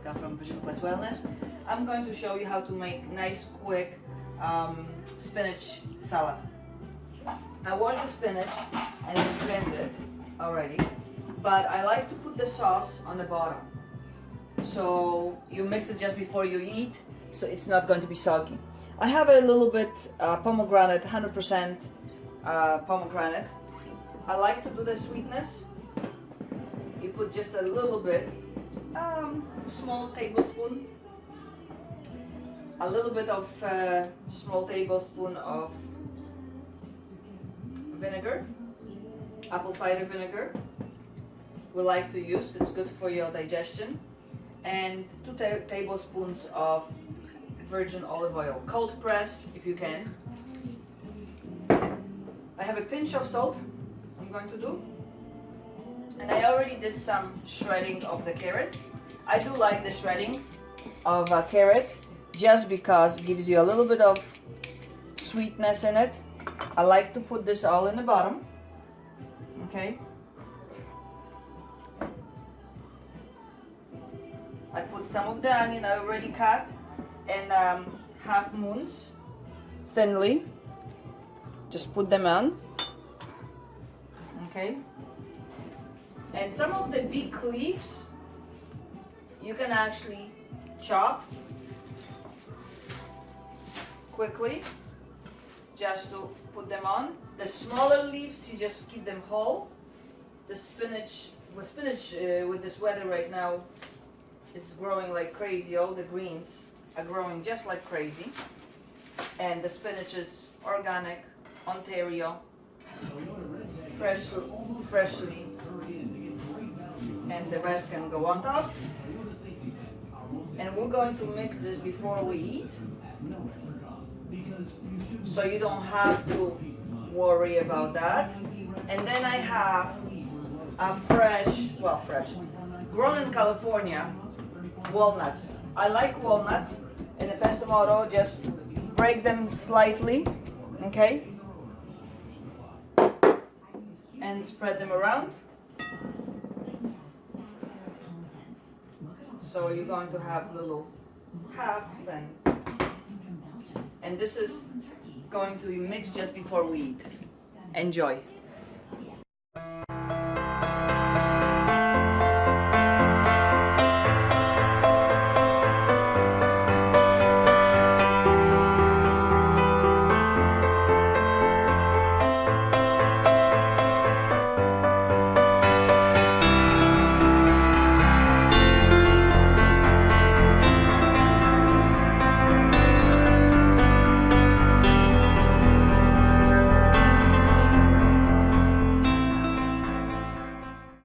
Kosmowska from Wellness. I'm going to show you how to make nice, quick spinach salad. I washed the spinach and skinned it already, but I like to put the sauce on the bottom. So you mix it just before you eat, so it's not going to be soggy. I have a little bit pomegranate, 100% pomegranate. I like to do the sweetness. You put just a little bit, small tablespoon, a little bit of small tablespoon of vinegar, apple cider vinegar. We like to use, it's good for your digestion, and 2 tablespoons of virgin olive oil, cold press if you can. I have a pinch of salt I'm going to do. And I already did some shredding of the carrot. I do like the shredding of a carrot just because it gives you a little bit of sweetness in it. I like to put this all in the bottom. Okay. I put some of the onion I already cut in half moons, thinly. Just put them on. Okay. And some of the big leaves you can actually chop quickly just to put them on. The smaller leaves you just keep them whole. The spinach, with this weather right now, it's growing like crazy. All the greens are growing just like crazy. And the spinach is organic, Ontario, freshly, and the rest can go on top. And we're going to mix this before we eat, so you don't have to worry about that. And then I have a fresh, grown in California, walnuts. I like walnuts. In a pesto modo, just break them slightly, okay? And spread them around. So you're going to have little halves, and this is going to be mixed just before we eat. Enjoy.